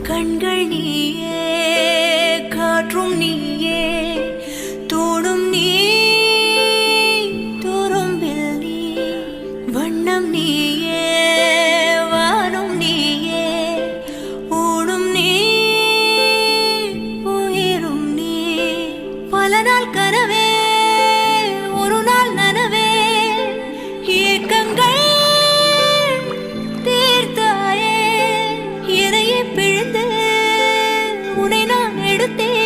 கண்கள் நீயே காற்றும் நீயே தோடும் நீ துரும்பில் நீ வண்ணம் நீயே வானும் நீயே ஊடும் நீ உயிரும் நீ பல நாள் கனவே ஒரு நாள் நனவே ஏக்கங்கள் தீர்த்தாயே இறையை பிழிந்து உன்னை நான் எடுத்தேன்